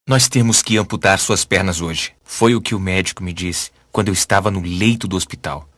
Nós temos que amputar suas pernas hoje. Foi o que o médico me disse quando eu estava no leito do hospital.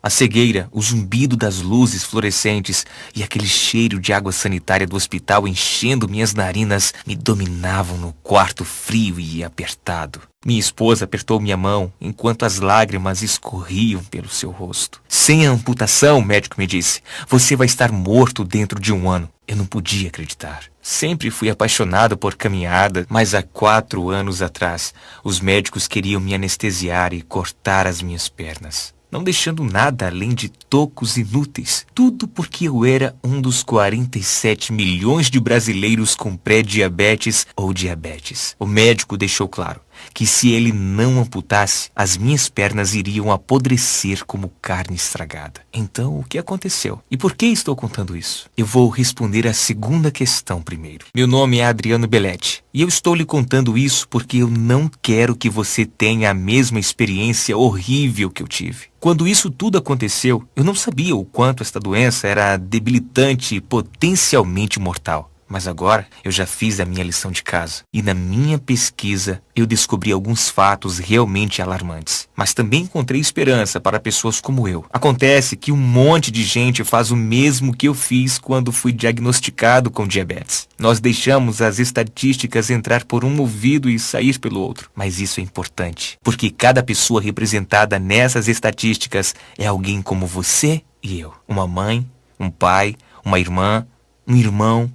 A cegueira, o zumbido das luzes fluorescentes e aquele cheiro de água sanitária do hospital enchendo minhas narinas me dominavam no quarto frio e apertado. Minha esposa apertou minha mão enquanto as lágrimas escorriam pelo seu rosto. Sem a amputação, o médico me disse, você vai estar morto dentro de 1 ano. Eu não podia acreditar. Sempre fui apaixonado por caminhada, mas há 4 anos atrás, os médicos queriam me anestesiar e cortar as minhas pernas, não deixando nada além de tocos inúteis. Tudo porque eu era um dos 47 milhões de brasileiros com pré-diabetes ou diabetes. O médico deixou claro que se ele não amputasse, as minhas pernas iriam apodrecer como carne estragada. Então, o que aconteceu? E por que estou contando isso? Eu vou responder a segunda questão primeiro. Meu nome é Adriano Belletti e eu estou lhe contando isso porque eu não quero que você tenha a mesma experiência horrível que eu tive. Quando isso tudo aconteceu, eu não sabia o quanto esta doença era debilitante e potencialmente mortal. Mas agora eu já fiz a minha lição de casa. E na minha pesquisa eu descobri alguns fatos realmente alarmantes. Mas também encontrei esperança para pessoas como eu. Acontece que um monte de gente faz o mesmo que eu fiz quando fui diagnosticado com diabetes. Nós deixamos as estatísticas entrar por um ouvido e sair pelo outro. Mas isso é importante, porque cada pessoa representada nessas estatísticas é alguém como você e eu. Uma mãe, um pai, uma irmã, um irmão,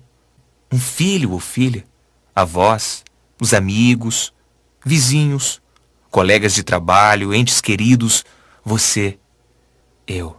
um filho ou filha, avós, os amigos, vizinhos, colegas de trabalho, entes queridos, você, eu.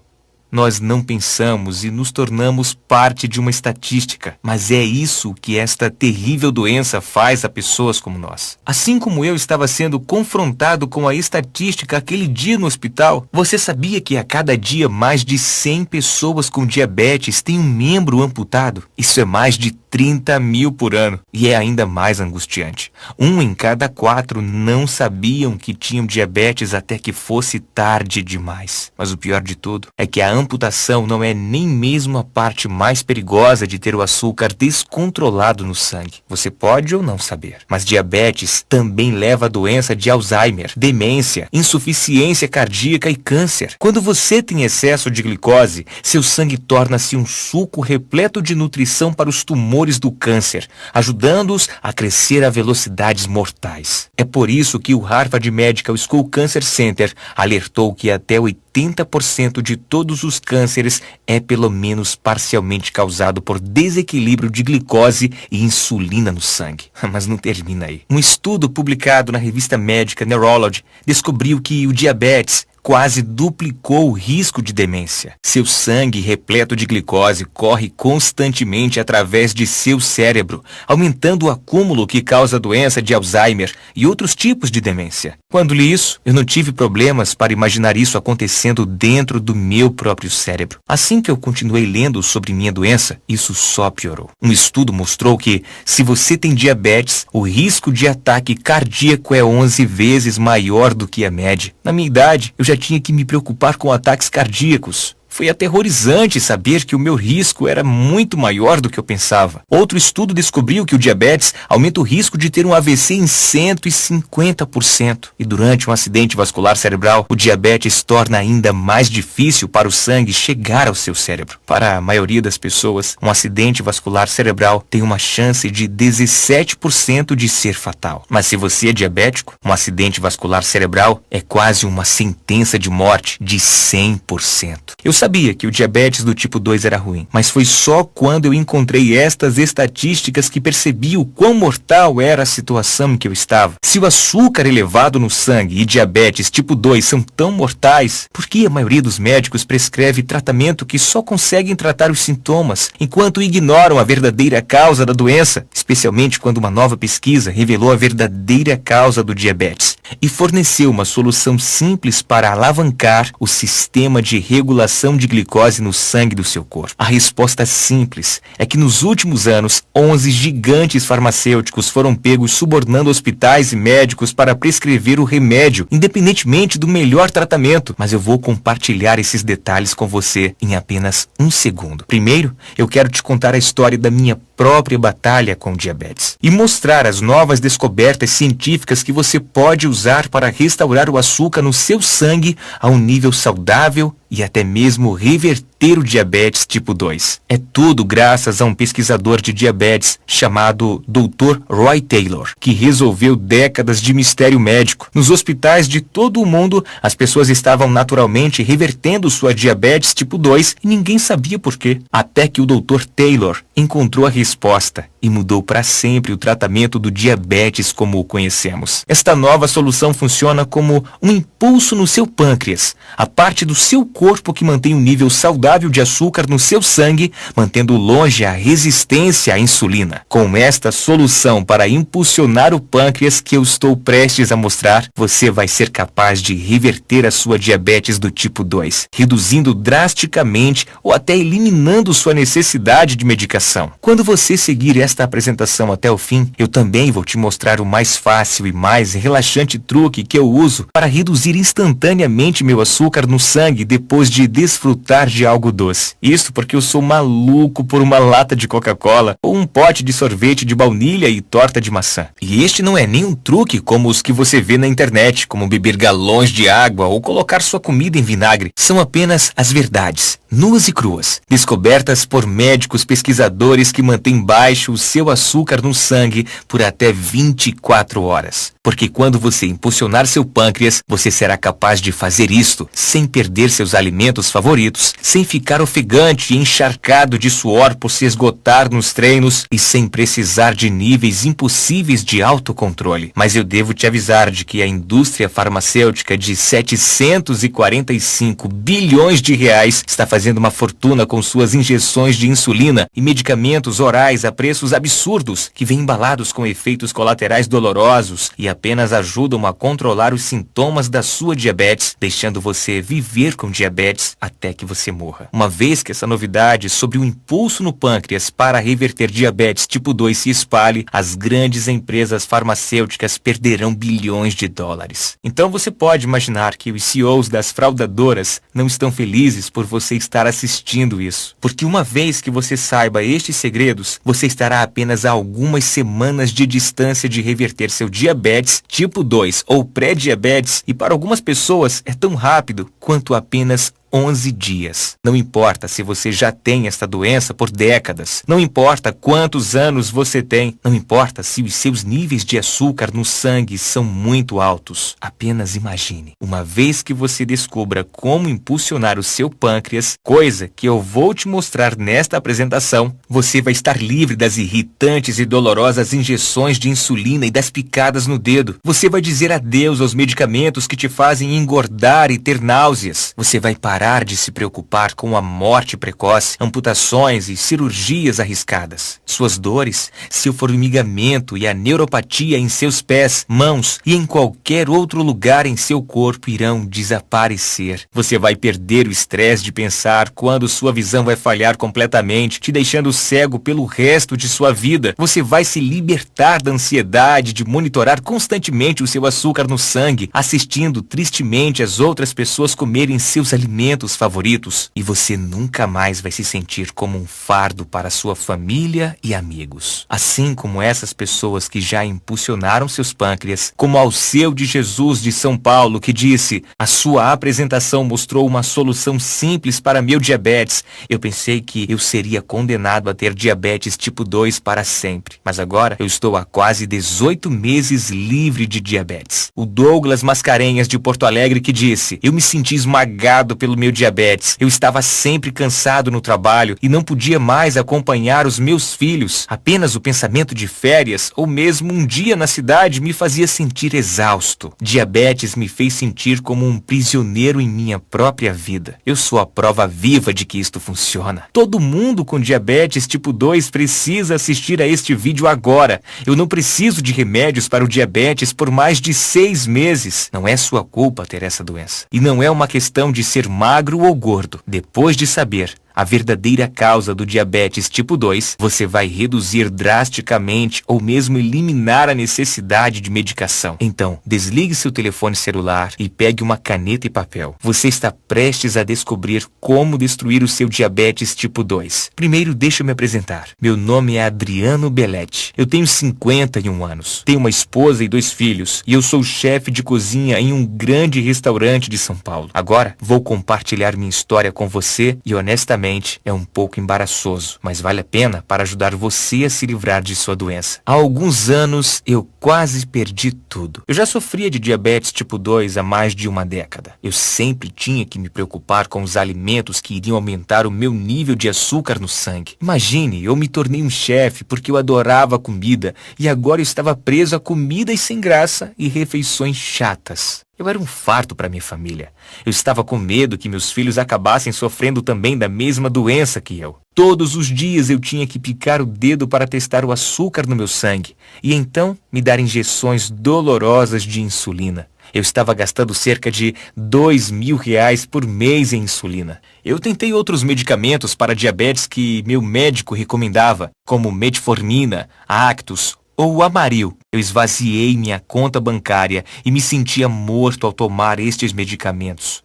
Nós não pensamos e nos tornamos parte de uma estatística, mas é isso que esta terrível doença faz a pessoas como nós. Assim como eu estava sendo confrontado com a estatística aquele dia no hospital, você sabia que a cada dia mais de 100 pessoas com diabetes têm um membro amputado? Isso é mais de 30 mil por ano. E é ainda mais angustiante. 1 em cada 4 não sabiam que tinham diabetes até que fosse tarde demais. Mas o pior de tudo é que a amputação não é nem mesmo a parte mais perigosa de ter o açúcar descontrolado no sangue. Você pode ou não saber, mas diabetes também leva a doença de Alzheimer, demência, insuficiência cardíaca e câncer. Quando você tem excesso de glicose, seu sangue torna-se um suco repleto de nutrição para os tumores do câncer, ajudando-os a crescer a velocidades mortais. É por isso que o Harvard Medical School Cancer Center alertou que até 80% de todos os cânceres é pelo menos parcialmente causado por desequilíbrio de glicose e insulina no sangue. Mas não termina aí. Um estudo publicado na revista médica Neurology descobriu que o diabetes quase duplicou o risco de demência. Seu sangue repleto de glicose corre constantemente através de seu cérebro, aumentando o acúmulo que causa a doença de Alzheimer e outros tipos de demência. Quando li isso, eu não tive problemas para imaginar isso acontecendo dentro do meu próprio cérebro. Assim que eu continuei lendo sobre minha doença, isso só piorou. Um estudo mostrou que, se você tem diabetes, o risco de ataque cardíaco é 11 vezes maior do que a média. Na minha idade, eu já tinha que me preocupar com ataques cardíacos. Foi aterrorizante saber que o meu risco era muito maior do que eu pensava. Outro estudo descobriu que o diabetes aumenta o risco de ter um AVC em 150%. E durante um acidente vascular cerebral, o diabetes torna ainda mais difícil para o sangue chegar ao seu cérebro. Para a maioria das pessoas, um acidente vascular cerebral tem uma chance de 17% de ser fatal. Mas se você é diabético, um acidente vascular cerebral é quase uma sentença de morte de 100%. Eu sabia que o diabetes do tipo 2 era ruim, mas foi só quando eu encontrei estas estatísticas que percebi o quão mortal era a situação em que eu estava. Se o açúcar elevado no sangue e diabetes tipo 2 são tão mortais, por que a maioria dos médicos prescreve tratamento que só conseguem tratar os sintomas, enquanto ignoram a verdadeira causa da doença, especialmente quando uma nova pesquisa revelou a verdadeira causa do diabetes e forneceu uma solução simples para alavancar o sistema de regulação concentração de glicose no sangue do seu corpo? A resposta simples é que nos últimos anos, 11 gigantes farmacêuticos foram pegos subornando hospitais e médicos para prescrever o remédio, independentemente do melhor tratamento. Mas eu vou compartilhar esses detalhes com você em apenas um segundo. Primeiro, eu quero te contar a história da minha própria batalha com diabetes e mostrar as novas descobertas científicas que você pode usar para restaurar o açúcar no seu sangue a um nível saudável e até mesmo reverter o diabetes tipo 2. É tudo graças a um pesquisador de diabetes chamado Dr. Roy Taylor, que resolveu décadas de mistério médico. Nos hospitais de todo o mundo, as pessoas estavam naturalmente revertendo sua diabetes tipo 2 e ninguém sabia por quê. Até que o Dr. Taylor encontrou a resposta e mudou para sempre o tratamento do diabetes como o conhecemos. Esta nova solução funciona como um impulso no seu pâncreas, a parte do seu corpo que mantém um nível saudável de açúcar no seu sangue, mantendo longe a resistência à insulina. Com esta solução para impulsionar o pâncreas que eu estou prestes a mostrar, você vai ser capaz de reverter a sua diabetes do tipo 2, reduzindo drasticamente ou até eliminando sua necessidade de medicação. Quando você seguir esta apresentação até o fim, eu também vou te mostrar o mais fácil e mais relaxante truque que eu uso para reduzir instantaneamente meu açúcar no sangue depois de desfrutar de algo doce. Isso porque eu sou maluco por uma lata de Coca-Cola ou um pote de sorvete de baunilha e torta de maçã. E este não é nenhum truque como os que você vê na internet, como beber galões de água ou colocar sua comida em vinagre. São apenas as verdades, nuas e cruas, descobertas por médicos pesquisadores que mantêm baixo o seu açúcar no sangue por até 24 horas. Porque quando você impulsionar seu pâncreas, você será capaz de fazer isto sem perder seus alimentos favoritos, sem ficar ofegante e encharcado de suor por se esgotar nos treinos e sem precisar de níveis impossíveis de autocontrole. Mas eu devo te avisar de que a indústria farmacêutica de 745 bilhões de reais está fazendo uma fortuna com suas injeções de insulina e medicamentos orais a preços absurdos que vêm embalados com efeitos colaterais dolorosos e apenas ajudam a controlar os sintomas da sua diabetes, deixando você viver com diabetes até que você morra. Uma vez que essa novidade sobre o impulso no pâncreas para reverter diabetes tipo 2 se espalhe, as grandes empresas farmacêuticas perderão bilhões de dólares. Então você pode imaginar que os CEOs das fraudadoras não estão felizes por você estar assistindo isso. Porque uma vez que você saiba estes segredos, você estará apenas a algumas semanas de distância de reverter seu diabetes tipo 2 ou pré-diabetes, e para algumas pessoas é tão rápido quanto apenas 11 dias. Não importa se você já tem esta doença por décadas, não importa quantos anos você tem, não importa se os seus níveis de açúcar no sangue são muito altos. Apenas imagine, uma vez que você descubra como impulsionar o seu pâncreas, coisa que eu vou te mostrar nesta apresentação, você vai estar livre das irritantes e dolorosas injeções de insulina e das picadas no dedo. Você vai dizer adeus aos medicamentos que te fazem engordar e ter náuseas. Você vai parar de se preocupar com a morte precoce, amputações e cirurgias arriscadas. Suas dores, seu formigamento e a neuropatia em seus pés, mãos e em qualquer outro lugar em seu corpo irão desaparecer. Você vai perder o estresse de pensar quando sua visão vai falhar completamente, te deixando cego pelo resto de sua vida. Você vai se libertar da ansiedade de monitorar constantemente o seu açúcar no sangue, assistindo tristemente as outras pessoas comerem seus alimentos favoritos, e você nunca mais vai se sentir como um fardo para sua família e amigos. Assim como essas pessoas que já impulsionaram seus pâncreas, como Alceu de Jesus de São Paulo, que disse: a sua apresentação mostrou uma solução simples para meu diabetes. Eu pensei que eu seria condenado a ter diabetes tipo 2 para sempre, mas agora eu estou há quase 18 meses livre de diabetes. O Douglas Mascarenhas de Porto Alegre, que disse: eu me senti esmagado pelo meu diabetes. Eu estava sempre cansado no trabalho e não podia mais acompanhar os meus filhos. Apenas o pensamento de férias ou mesmo um dia na cidade me fazia sentir exausto. Diabetes me fez sentir como um prisioneiro em minha própria vida. Eu sou a prova viva de que isto funciona. Todo mundo com diabetes tipo 2 precisa assistir a este vídeo agora. Eu não preciso de remédios para o diabetes por mais de 6 meses. Não é sua culpa ter essa doença. E não é uma questão de ser magro ou gordo. Depois de saber a verdadeira causa do diabetes tipo 2, você vai reduzir drasticamente ou mesmo eliminar a necessidade de medicação. Então, desligue seu telefone celular e pegue uma caneta e papel. Você está prestes a descobrir como destruir o seu diabetes tipo 2. Primeiro, deixa eu me apresentar. Meu nome é Adriano Belletti. Eu tenho 51 anos. Tenho uma esposa e 2 filhos. E eu sou chefe de cozinha em um grande restaurante de São Paulo. Agora, vou compartilhar minha história com você e, honestamente, é um pouco embaraçoso, mas vale a pena para ajudar você a se livrar de sua doença. Há alguns anos, eu quase perdi tudo. Eu já sofria de diabetes tipo 2 há mais de uma década. Eu sempre tinha que me preocupar com os alimentos que iriam aumentar o meu nível de açúcar no sangue. Imagine, eu me tornei um chefe porque eu adorava comida e agora eu estava preso a comidas sem graça e refeições chatas. Eu era um fardo para minha família. Eu estava com medo que meus filhos acabassem sofrendo também da mesma doença que eu. Todos os dias eu tinha que picar o dedo para testar o açúcar no meu sangue e então me dar injeções dolorosas de insulina. Eu estava gastando cerca de R$ 2.000 por mês em insulina. Eu tentei outros medicamentos para diabetes que meu médico recomendava, como metformina, Actus ou Amaryl. Eu esvaziei minha conta bancária e me sentia morto ao tomar estes medicamentos.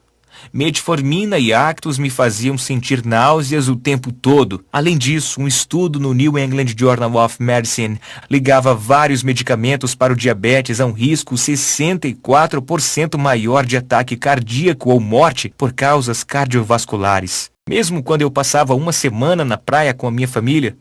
Metformina e Actus me faziam sentir náuseas o tempo todo. Além disso, um estudo no New England Journal of Medicine ligava vários medicamentos para o diabetes a um risco 64% maior de ataque cardíaco ou morte por causas cardiovasculares. Mesmo quando eu passava uma semana na praia com a minha família,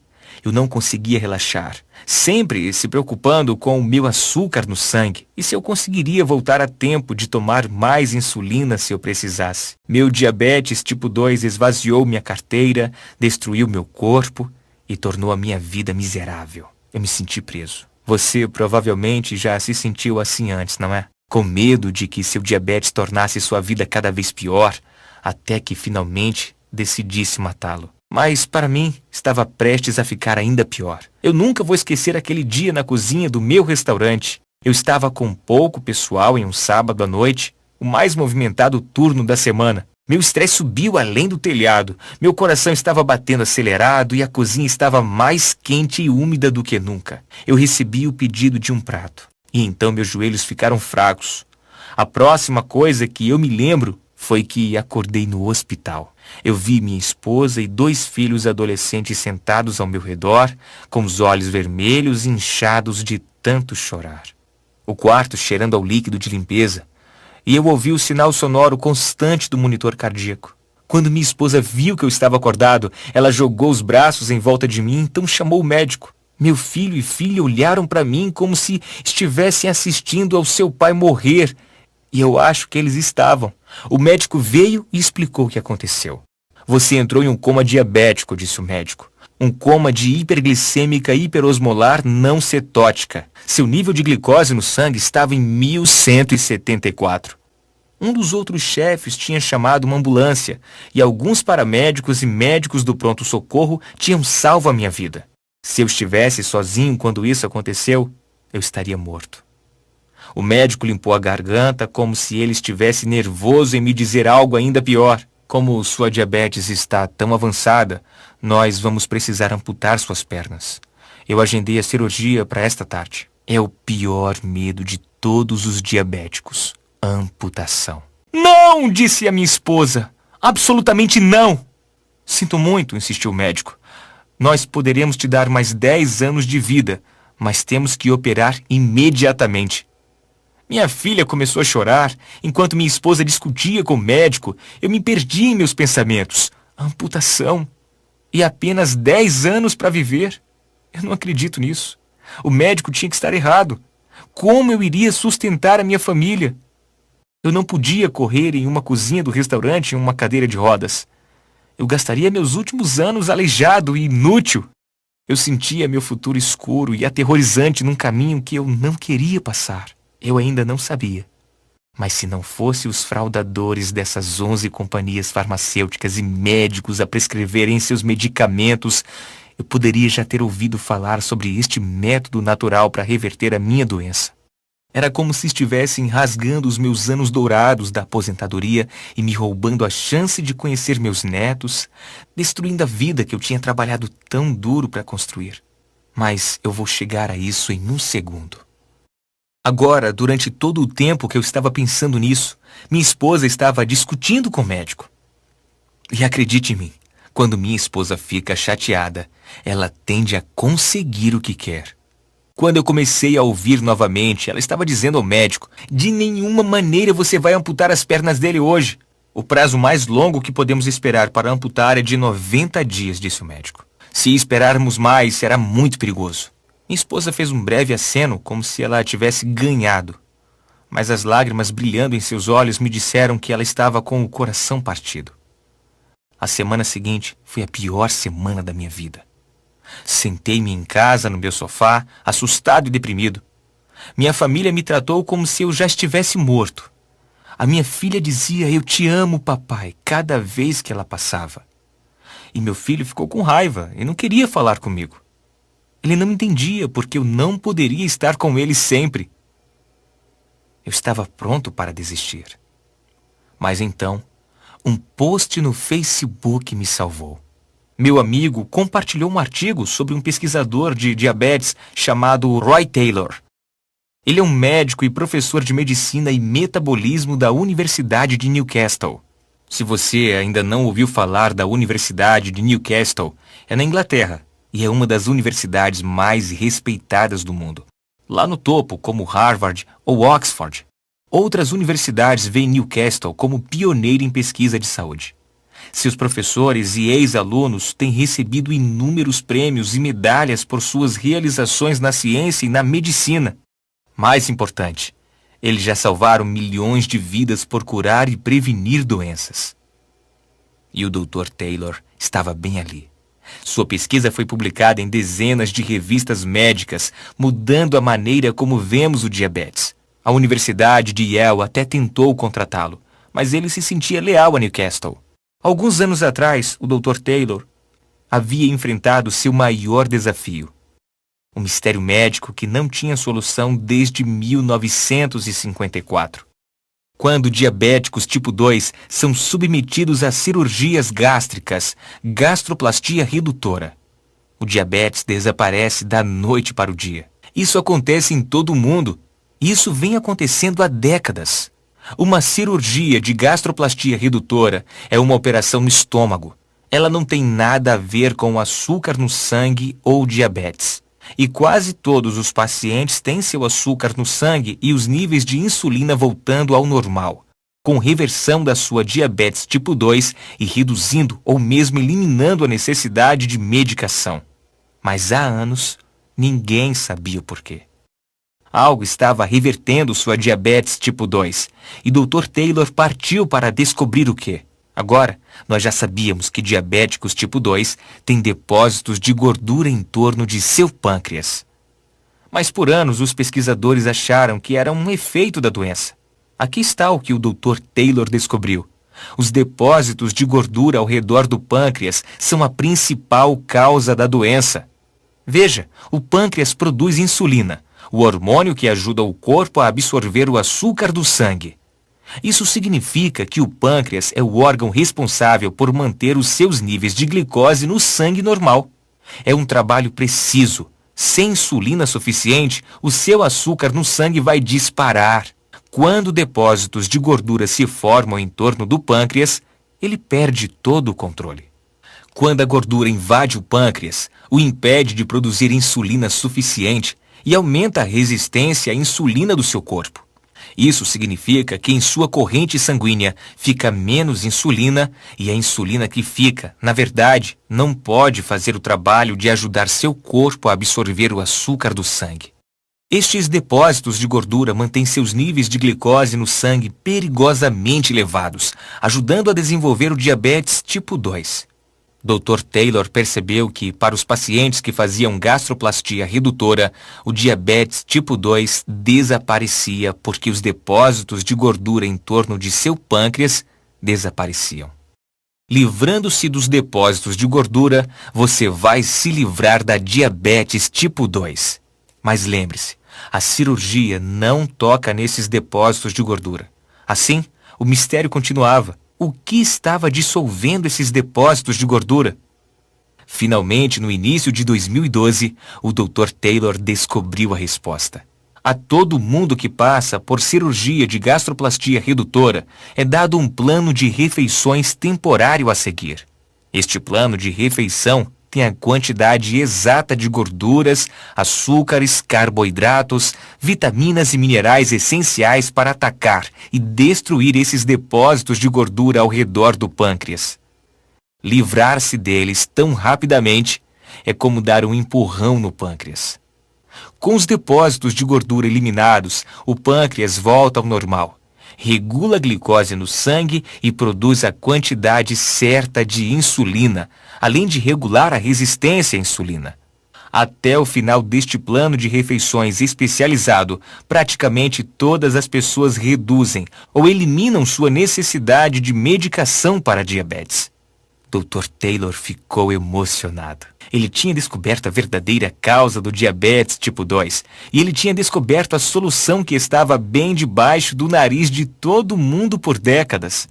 eu não conseguia relaxar, sempre se preocupando com o meu açúcar no sangue e se eu conseguiria voltar a tempo de tomar mais insulina se eu precisasse. Meu diabetes tipo 2 esvaziou minha carteira, destruiu meu corpo e tornou a minha vida miserável. Eu me senti preso. Você provavelmente já se sentiu assim antes, não é? Com medo de que seu diabetes tornasse sua vida cada vez pior, até que finalmente decidisse matá-lo. Mas, para mim, estava prestes a ficar ainda pior. Eu nunca vou esquecer aquele dia na cozinha do meu restaurante. Eu estava com pouco pessoal em um sábado à noite, o mais movimentado turno da semana. Meu estresse subiu além do telhado. Meu coração estava batendo acelerado e a cozinha estava mais quente e úmida do que nunca. Eu recebi o pedido de um prato. E então meus joelhos ficaram fracos. A próxima coisa que eu me lembro foi que acordei no hospital. Eu vi minha esposa e 2 filhos adolescentes sentados ao meu redor, com os olhos vermelhos e inchados de tanto chorar. O quarto cheirando ao líquido de limpeza, e eu ouvi o sinal sonoro constante do monitor cardíaco. Quando minha esposa viu que eu estava acordado, ela jogou os braços em volta de mim, então chamou o médico. Meu filho e filha olharam para mim como se estivessem assistindo ao seu pai morrer, e eu acho que eles estavam. O médico veio e explicou o que aconteceu. Você entrou em um coma diabético, disse o médico. Um coma de hiperglicêmica hiperosmolar não cetótica. Seu nível de glicose no sangue estava em 1174. Um dos outros chefes tinha chamado uma ambulância e alguns paramédicos e médicos do pronto-socorro tinham salvo a minha vida. Se eu estivesse sozinho quando isso aconteceu, eu estaria morto. O médico limpou a garganta como se ele estivesse nervoso em me dizer algo ainda pior. Como sua diabetes está tão avançada, nós vamos precisar amputar suas pernas. Eu agendei a cirurgia para esta tarde. É o pior medo de todos os diabéticos. Amputação. Não, disse a minha esposa. Absolutamente não. Sinto muito, insistiu o médico. Nós poderemos te dar mais 10 anos de vida, mas temos que operar imediatamente. Minha filha começou a chorar, enquanto minha esposa discutia com o médico. Eu me perdi em meus pensamentos. Amputação. E apenas 10 anos para viver. Eu não acredito nisso. O médico tinha que estar errado. Como eu iria sustentar a minha família? Eu não podia correr em uma cozinha do restaurante em uma cadeira de rodas. Eu gastaria meus últimos anos aleijado e inútil. Eu sentia meu futuro escuro e aterrorizante num caminho que eu não queria passar. Eu ainda não sabia. Mas se não fosse os fraudadores dessas 11 companhias farmacêuticas e médicos a prescreverem seus medicamentos, eu poderia já ter ouvido falar sobre este método natural para reverter a minha doença. Era como se estivessem rasgando os meus anos dourados da aposentadoria e me roubando a chance de conhecer meus netos, destruindo a vida que eu tinha trabalhado tão duro para construir. Mas eu vou chegar a isso em um segundo. Agora, durante todo o tempo que eu estava pensando nisso, minha esposa estava discutindo com o médico. E acredite em mim, quando minha esposa fica chateada, ela tende a conseguir o que quer. Quando eu comecei a ouvir novamente, ela estava dizendo ao médico: de nenhuma maneira você vai amputar as pernas dele hoje. O prazo mais longo que podemos esperar para amputar é de 90 dias, disse o médico. Se esperarmos mais, será muito perigoso. Minha esposa fez um breve aceno, como se ela tivesse ganhado. Mas as lágrimas brilhando em seus olhos me disseram que ela estava com o coração partido. A semana seguinte foi a pior semana da minha vida. Sentei-me em casa, no meu sofá, assustado e deprimido. Minha família me tratou como se eu já estivesse morto. A minha filha dizia: "Eu te amo, papai", cada vez que ela passava. E meu filho ficou com raiva e não queria falar comigo. Ele não entendia porque eu não poderia estar com ele sempre. Eu estava pronto para desistir. Mas então, um post no Facebook me salvou. Meu amigo compartilhou um artigo sobre um pesquisador de diabetes chamado Roy Taylor. Ele é um médico e professor de medicina e metabolismo da Universidade de Newcastle. Se você ainda não ouviu falar da Universidade de Newcastle, é na Inglaterra e é uma das universidades mais respeitadas do mundo. Lá no topo, como Harvard ou Oxford. Outras universidades veem Newcastle como pioneira em pesquisa de saúde. Seus professores e ex-alunos têm recebido inúmeros prêmios e medalhas por suas realizações na ciência e na medicina. Mais importante, eles já salvaram milhões de vidas por curar e prevenir doenças. E o Dr. Taylor estava bem ali. Sua pesquisa foi publicada em dezenas de revistas médicas, mudando a maneira como vemos o diabetes. A Universidade de Yale até tentou contratá-lo, mas ele se sentia leal a Newcastle. Alguns anos atrás, o Dr. Taylor havia enfrentado seu maior desafio. Um mistério médico que não tinha solução desde 1954. Quando diabéticos tipo 2 são submetidos a cirurgias gástricas, gastroplastia redutora. O diabetes desaparece da noite para o dia. Isso acontece em todo o mundo. Isso vem acontecendo há décadas. Uma cirurgia de gastroplastia redutora é uma operação no estômago. Ela não tem nada a ver com açúcar no sangue ou diabetes. E quase todos os pacientes têm seu açúcar no sangue e os níveis de insulina voltando ao normal, com reversão da sua diabetes tipo 2 e reduzindo ou mesmo eliminando a necessidade de medicação. Mas há anos, ninguém sabia o porquê. Algo estava revertendo sua diabetes tipo 2 e Dr. Taylor partiu para descobrir o quê. Agora, nós já sabíamos que diabéticos tipo 2 têm depósitos de gordura em torno de seu pâncreas. Mas por anos os pesquisadores acharam que era um efeito da doença. Aqui está o que o Dr. Taylor descobriu. Os depósitos de gordura ao redor do pâncreas são a principal causa da doença. Veja, o pâncreas produz insulina, o hormônio que ajuda o corpo a absorver o açúcar do sangue. Isso significa que o pâncreas é o órgão responsável por manter os seus níveis de glicose no sangue normal. É um trabalho preciso. Sem insulina suficiente, o seu açúcar no sangue vai disparar. Quando depósitos de gordura se formam em torno do pâncreas, ele perde todo o controle. Quando a gordura invade o pâncreas, o impede de produzir insulina suficiente e aumenta a resistência à insulina do seu corpo. Isso significa que em sua corrente sanguínea fica menos insulina e a insulina que fica, na verdade, não pode fazer o trabalho de ajudar seu corpo a absorver o açúcar do sangue. Estes depósitos de gordura mantêm seus níveis de glicose no sangue perigosamente elevados, ajudando a desenvolver o diabetes tipo 2. Dr. Taylor percebeu que, para os pacientes que faziam gastroplastia redutora, o diabetes tipo 2 desaparecia porque os depósitos de gordura em torno de seu pâncreas desapareciam. Livrando-se dos depósitos de gordura, você vai se livrar da diabetes tipo 2. Mas lembre-se, A cirurgia não toca nesses depósitos de gordura. Assim, o mistério continuava. O que estava dissolvendo esses depósitos de gordura? Finalmente, no início de 2012, o Dr. Taylor descobriu a resposta. A todo mundo que passa por cirurgia de gastroplastia redutora é dado um plano de refeições temporário a seguir. Este plano de refeição tem a quantidade exata de gorduras, açúcares, carboidratos, vitaminas e minerais essenciais para atacar e destruir esses depósitos de gordura ao redor do pâncreas. Livrar-se deles tão rapidamente é como dar um empurrão no pâncreas. Com os depósitos de gordura eliminados, o pâncreas volta ao normal, regula a glicose no sangue e produz a quantidade certa de insulina, além de regular a resistência à insulina. Até o final deste plano de refeições especializado, praticamente todas as pessoas reduzem ou eliminam sua necessidade de medicação para diabetes. Dr. Taylor ficou emocionado. Ele tinha descoberto a verdadeira causa do diabetes tipo 2 e ele tinha descoberto a solução que estava bem debaixo do nariz de todo mundo por décadas.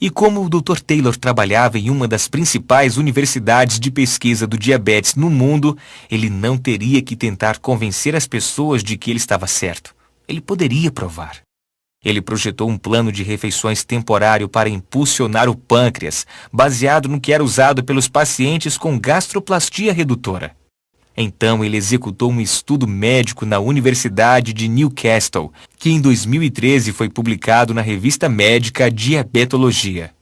E como o Dr. Taylor trabalhava em uma das principais universidades de pesquisa do diabetes no mundo, ele não teria que tentar convencer as pessoas de que ele estava certo. Ele poderia provar. Ele projetou um plano de refeições temporário para impulsionar o pâncreas, baseado no que era usado pelos pacientes com gastroplastia redutora. Então ele executou um estudo médico na Universidade de Newcastle, que em 2013 foi publicado na revista médica Diabetologia.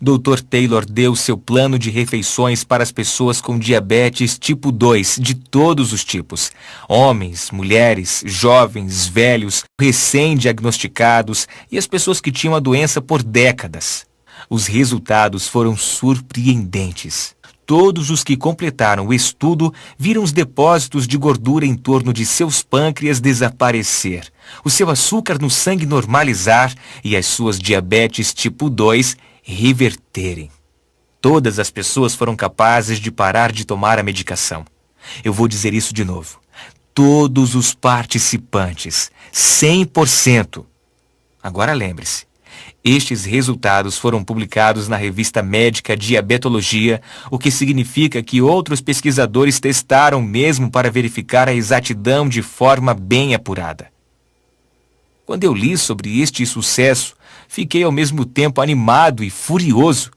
Dr. Taylor deu seu plano de refeições para as pessoas com diabetes tipo 2 de todos os tipos. Homens, mulheres, jovens, velhos, recém-diagnosticados e as pessoas que tinham a doença por décadas. Os resultados foram surpreendentes. Todos os que completaram o estudo viram os depósitos de gordura em torno de seus pâncreas desaparecer, o seu açúcar no sangue normalizar e as suas diabetes tipo 2 reverterem. Todas as pessoas foram capazes de parar de tomar a medicação. Eu vou dizer isso de novo. Todos os participantes, 100%. Agora lembre-se, estes resultados foram publicados na revista médica Diabetologia, o que significa que outros pesquisadores testaram mesmo para verificar a exatidão de forma bem apurada. Quando eu li sobre este sucesso, fiquei ao mesmo tempo animado e furioso.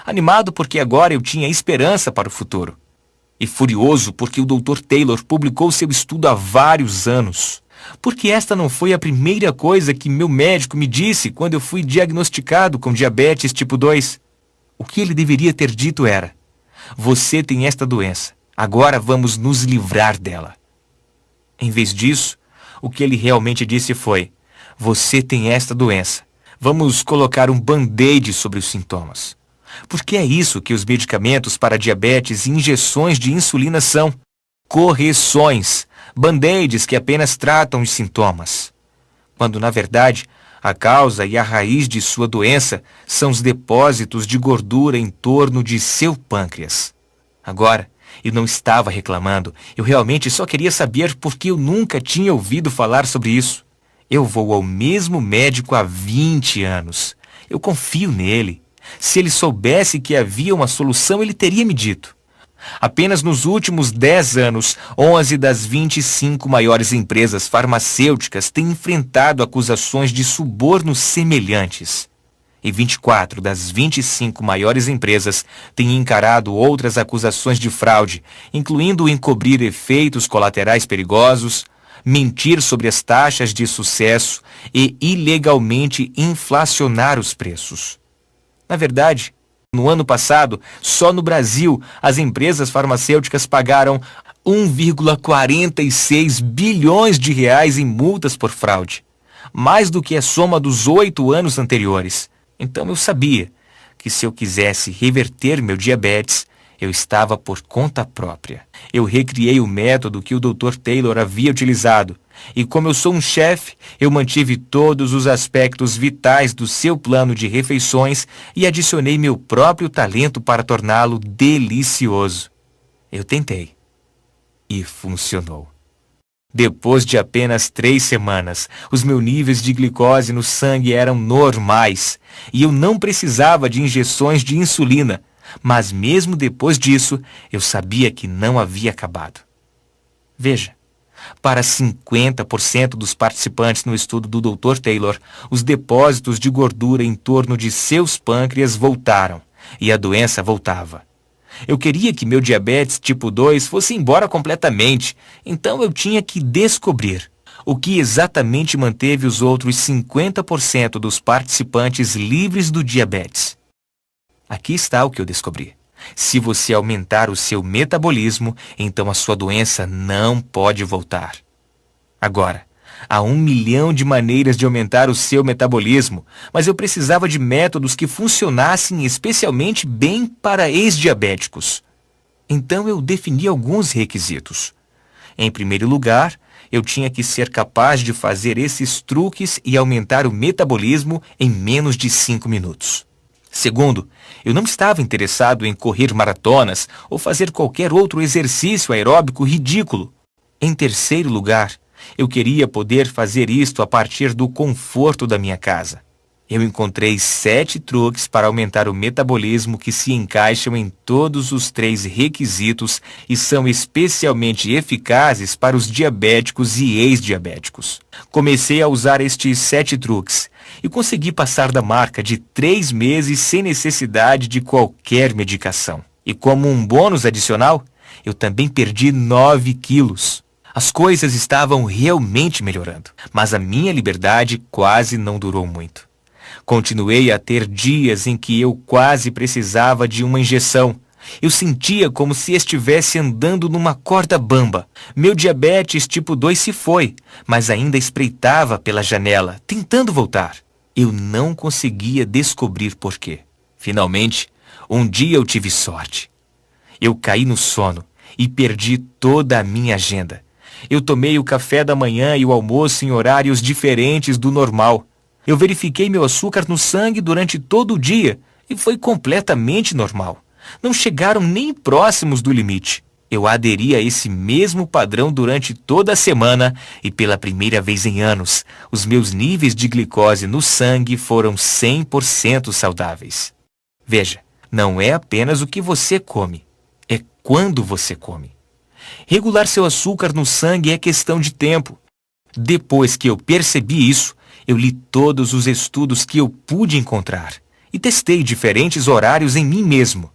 Animado porque agora eu tinha esperança para o futuro. E furioso porque o Dr. Taylor publicou seu estudo há vários anos. Porque esta não foi a primeira coisa que meu médico me disse quando eu fui diagnosticado com diabetes tipo 2. O que ele deveria ter dito era: você tem esta doença, agora vamos nos livrar dela. Em vez disso, o que ele realmente disse foi: você tem esta doença, vamos colocar um band-aid sobre os sintomas. Porque é isso que os medicamentos para diabetes e injeções de insulina são: correções, band-aids que apenas tratam os sintomas. Quando, na verdade, a causa e a raiz de sua doença são os depósitos de gordura em torno de seu pâncreas. Agora, eu não estava reclamando, eu realmente só queria saber por que eu nunca tinha ouvido falar sobre isso. Eu vou ao mesmo médico há 20 anos. Eu confio nele. Se ele soubesse que havia uma solução, ele teria me dito. Apenas nos últimos 10 anos, 11 das 25 maiores empresas farmacêuticas têm enfrentado acusações de suborno semelhantes. E 24 das 25 maiores empresas têm encarado outras acusações de fraude, incluindo encobrir efeitos colaterais perigosos, mentir sobre as taxas de sucesso e ilegalmente inflacionar os preços. Na verdade, no ano passado, só no Brasil, as empresas farmacêuticas pagaram 1,46 bilhões de reais em multas por fraude, mais do que a soma dos 8 anos anteriores. Então eu sabia que se eu quisesse reverter meu diabetes, eu estava por conta própria. Eu recriei o método que o Dr. Taylor havia utilizado. E como eu sou um chefe, eu mantive todos os aspectos vitais do seu plano de refeições e adicionei meu próprio talento para torná-lo delicioso. Eu tentei. E funcionou. Depois de apenas 3 semanas, os meus níveis de glicose no sangue eram normais e eu não precisava de injeções de insulina, mas mesmo depois disso, eu sabia que não havia acabado. Veja, para 50% dos participantes no estudo do Dr. Taylor, os depósitos de gordura em torno de seus pâncreas voltaram e a doença voltava. Eu queria que meu diabetes tipo 2 fosse embora completamente, então eu tinha que descobrir o que exatamente manteve os outros 50% dos participantes livres do diabetes. Aqui está o que eu descobri. Se você aumentar o seu metabolismo, então a sua doença não pode voltar. Agora, há 1 milhão de maneiras de aumentar o seu metabolismo, mas eu precisava de métodos que funcionassem especialmente bem para ex-diabéticos. Então eu defini alguns requisitos. Em primeiro lugar, eu tinha que ser capaz de fazer esses truques e aumentar o metabolismo em menos de 5 minutos. Segundo, eu não estava interessado em correr maratonas ou fazer qualquer outro exercício aeróbico ridículo. Em terceiro lugar, eu queria poder fazer isto a partir do conforto da minha casa. Eu encontrei 7 truques para aumentar o metabolismo que se encaixam em todos os 3 requisitos e são especialmente eficazes para os diabéticos e ex-diabéticos. Comecei a usar estes 7 truques e consegui passar da marca de 3 meses sem necessidade de qualquer medicação. E como um bônus adicional, eu também perdi 9 quilos. As coisas estavam realmente melhorando, mas a minha liberdade quase não durou muito. Continuei a ter dias em que eu quase precisava de uma injeção. Eu sentia como se estivesse andando numa corda bamba. Meu diabetes tipo 2 se foi, mas ainda espreitava pela janela, tentando voltar. Eu não conseguia descobrir porquê. Finalmente, um dia eu tive sorte. Eu caí no sono e perdi toda a minha agenda. Eu tomei o café da manhã e o almoço em horários diferentes do normal. Eu verifiquei meu açúcar no sangue durante todo o dia e foi completamente normal. Não chegaram nem próximos do limite. Eu aderi a esse mesmo padrão durante toda a semana e pela primeira vez em anos, os meus níveis de glicose no sangue foram 100% saudáveis. Veja, não é apenas o que você come, é quando você come. Regular seu açúcar no sangue é questão de tempo. Depois que eu percebi isso, eu li todos os estudos que eu pude encontrar e testei diferentes horários em mim mesmo.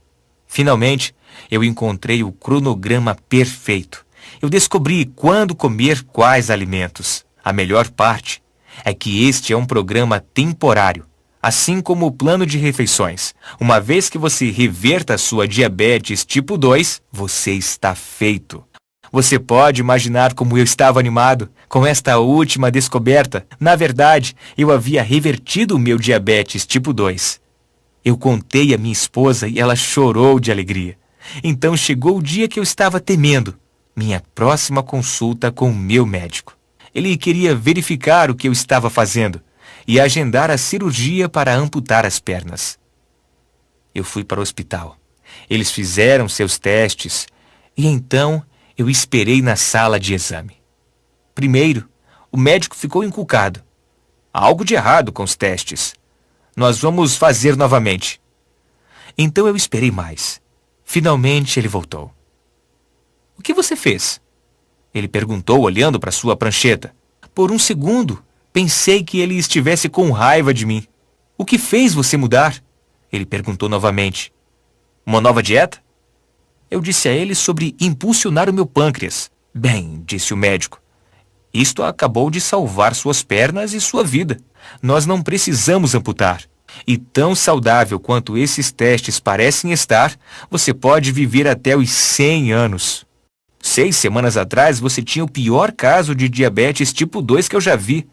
Finalmente, eu encontrei o cronograma perfeito. Eu descobri quando comer quais alimentos. A melhor parte é que este é um programa temporário, assim como o plano de refeições. Uma vez que você reverta a sua diabetes tipo 2, você está feito. Você pode imaginar como eu estava animado com esta última descoberta. Na verdade, eu havia revertido o meu diabetes tipo 2. Eu contei à minha esposa e ela chorou de alegria. Então chegou o dia que eu estava temendo, minha próxima consulta com o meu médico. Ele queria verificar o que eu estava fazendo e agendar a cirurgia para amputar as pernas. Eu fui para o hospital. Eles fizeram seus testes e então eu esperei na sala de exame. Primeiro, o médico ficou encucado. Há algo de errado com os testes. Nós vamos fazer novamente. Então eu esperei mais. Finalmente ele voltou. O que você fez? Ele perguntou olhando para sua prancheta. Por um segundo, pensei que ele estivesse com raiva de mim. O que fez você mudar? Ele perguntou novamente. Uma nova dieta? Eu disse a ele sobre impulsionar o meu pâncreas. Bem, disse o médico, isto acabou de salvar suas pernas e sua vida. Nós não precisamos amputar. E tão saudável quanto esses testes parecem estar, você pode viver até os 100 anos. 6 semanas atrás você tinha o pior caso de diabetes tipo 2 que eu já vi.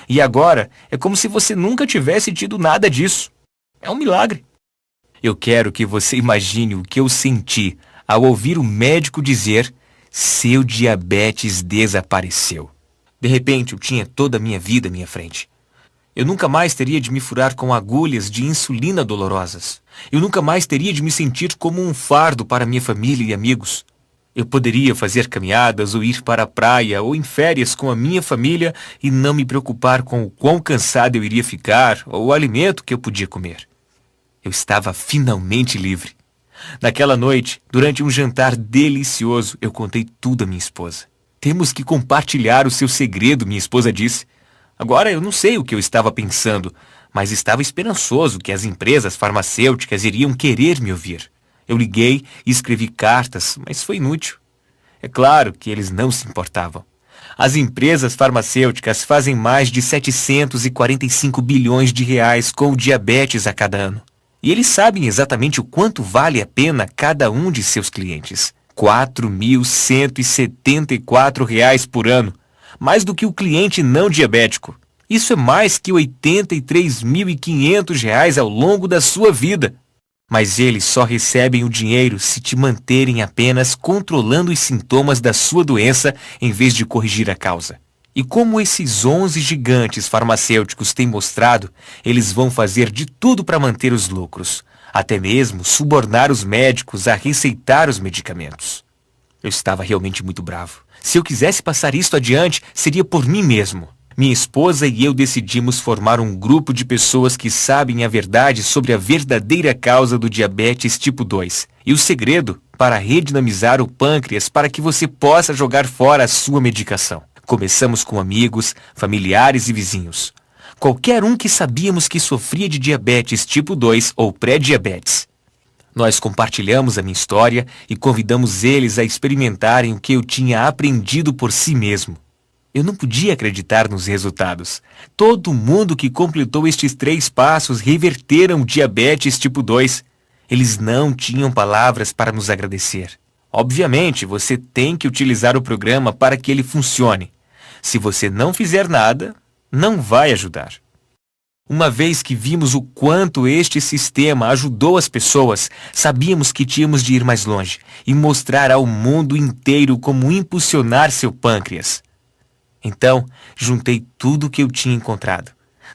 E agora é como se você nunca tivesse tido nada disso. É um milagre. Eu quero que você imagine o que eu senti ao ouvir o médico dizer: seu diabetes desapareceu. De repente eu tinha toda a minha vida à minha frente. Eu nunca mais teria de me furar com agulhas de insulina dolorosas. Eu nunca mais teria de me sentir como um fardo para minha família e amigos. Eu poderia fazer caminhadas ou ir para a praia ou em férias com a minha família e não me preocupar com o quão cansado eu iria ficar ou o alimento que eu podia comer. Eu estava finalmente livre. Naquela noite, durante um jantar delicioso, eu contei tudo à minha esposa. Temos que compartilhar o seu segredo, minha esposa disse. Agora eu não sei o que eu estava pensando, mas estava esperançoso que as empresas farmacêuticas iriam querer me ouvir. Eu liguei e escrevi cartas, mas foi inútil. É claro que eles não se importavam. As empresas farmacêuticas fazem mais de 745 bilhões de reais com o diabetes a cada ano. E eles sabem exatamente o quanto vale a pena cada um de seus clientes. R$ 4.174 por ano, mais do que o cliente não diabético. Isso é mais que R$ 83.500 ao longo da sua vida. Mas eles só recebem o dinheiro se te manterem apenas controlando os sintomas da sua doença em vez de corrigir a causa. E como esses 11 gigantes farmacêuticos têm mostrado, eles vão fazer de tudo para manter os lucros, até mesmo subornar os médicos a receitar os medicamentos. Eu estava realmente muito bravo. Se eu quisesse passar isto adiante, seria por mim mesmo. Minha esposa e eu decidimos formar um grupo de pessoas que sabem a verdade sobre a verdadeira causa do diabetes tipo 2 e o segredo para redinamizar o pâncreas para que você possa jogar fora a sua medicação. Começamos com amigos, familiares e vizinhos. Qualquer um que sabíamos que sofria de diabetes tipo 2 ou pré-diabetes. Nós compartilhamos a minha história e convidamos eles a experimentarem o que eu tinha aprendido por si mesmo. Eu não podia acreditar nos resultados. Todo mundo que completou estes 3 passos reverteram o diabetes tipo 2. Eles não tinham palavras para nos agradecer. Obviamente, você tem que utilizar o programa para que ele funcione. Se você não fizer nada, não vai ajudar. Uma vez que vimos o quanto este sistema ajudou as pessoas, sabíamos que tínhamos de ir mais longe e mostrar ao mundo inteiro como impulsionar seu pâncreas. Então, juntei tudo o que eu tinha encontrado.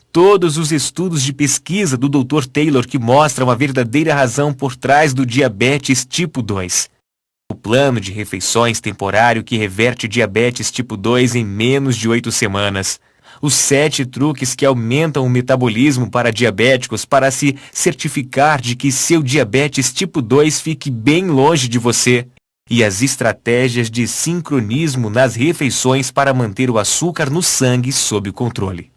Todos os estudos de pesquisa do Dr. Taylor que mostram a verdadeira razão por trás do diabetes tipo 2. O plano de refeições temporário que reverte diabetes tipo 2 em menos de 8 semanas. Os 7 truques que aumentam o metabolismo para diabéticos para se certificar de que seu diabetes tipo 2 fique bem longe de você. E as estratégias de sincronismo nas refeições para manter o açúcar no sangue sob controle.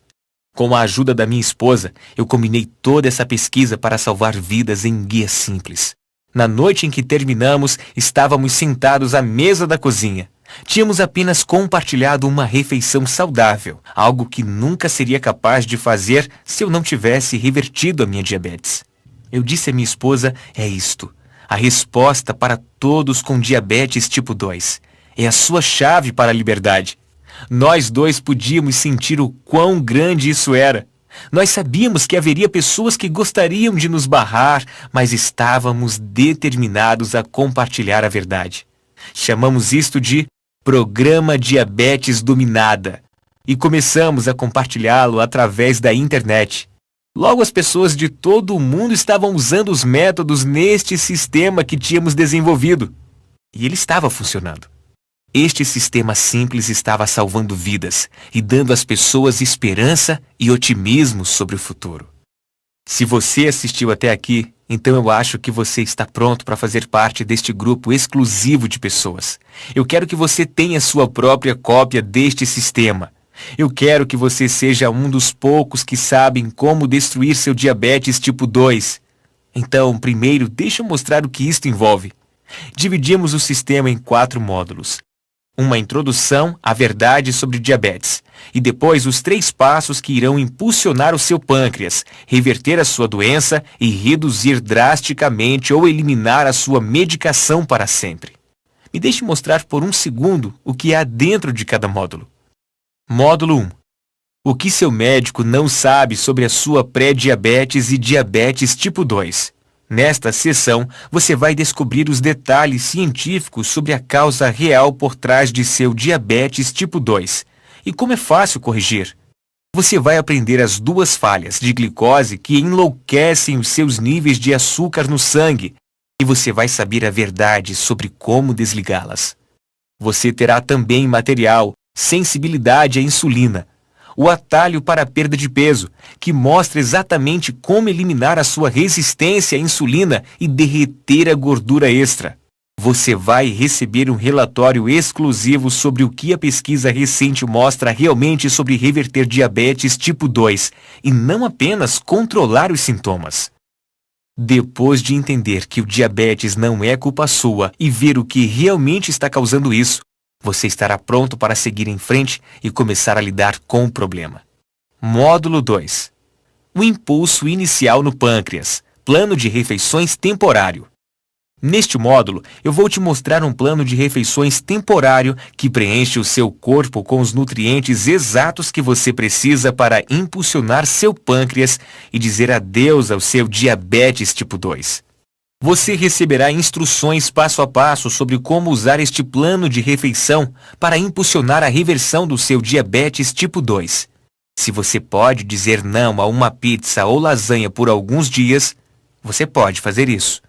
Com a ajuda da minha esposa, eu combinei toda essa pesquisa para salvar vidas em um guia simples. Na noite em que terminamos, estávamos sentados à mesa da cozinha. Tínhamos apenas compartilhado uma refeição saudável, algo que nunca seria capaz de fazer se eu não tivesse revertido a minha diabetes. Eu disse à minha esposa, é isto. A resposta para todos com diabetes tipo 2. É a sua chave para a liberdade. Nós dois podíamos sentir o quão grande isso era. Nós sabíamos que haveria pessoas que gostariam de nos barrar, mas estávamos determinados a compartilhar a verdade. Chamamos isto de Programa Diabetes Dominada e começamos a compartilhá-lo através da internet. Logo, as pessoas de todo o mundo estavam usando os métodos neste sistema que tínhamos desenvolvido. E ele estava funcionando. Este sistema simples estava salvando vidas e dando às pessoas esperança e otimismo sobre o futuro. Se você assistiu até aqui, então eu acho que você está pronto para fazer parte deste grupo exclusivo de pessoas. Eu quero que você tenha sua própria cópia deste sistema. Eu quero que você seja um dos poucos que sabem como destruir seu diabetes tipo 2. Então, primeiro, deixa eu mostrar o que isto envolve. Dividimos o sistema em 4 módulos. Uma introdução à verdade sobre diabetes. E depois os 3 passos que irão impulsionar o seu pâncreas, reverter a sua doença e reduzir drasticamente ou eliminar a sua medicação para sempre. Me deixe mostrar por um segundo o que há dentro de cada módulo. Módulo 1. O que seu médico não sabe sobre a sua pré-diabetes e diabetes tipo 2. Nesta sessão, você vai descobrir os detalhes científicos sobre a causa real por trás de seu diabetes tipo 2 e como é fácil corrigir. Você vai aprender as 2 falhas de glicose que enlouquecem os seus níveis de açúcar no sangue e você vai saber a verdade sobre como desligá-las. Você terá também material, sensibilidade à insulina, o atalho para a perda de peso, que mostra exatamente como eliminar a sua resistência à insulina e derreter a gordura extra. Você vai receber um relatório exclusivo sobre o que a pesquisa recente mostra realmente sobre reverter diabetes tipo 2 e não apenas controlar os sintomas. Depois de entender que o diabetes não é culpa sua e ver o que realmente está causando isso, você estará pronto para seguir em frente e começar a lidar com o problema. Módulo 2. O impulso inicial no pâncreas. Plano de refeições temporário. Neste módulo, eu vou te mostrar um plano de refeições temporário que preenche o seu corpo com os nutrientes exatos que você precisa para impulsionar seu pâncreas e dizer adeus ao seu diabetes tipo 2. Você receberá instruções passo a passo sobre como usar este plano de refeição para impulsionar a reversão do seu diabetes tipo 2. Se você pode dizer não a uma pizza ou lasanha por alguns dias, você pode fazer isso.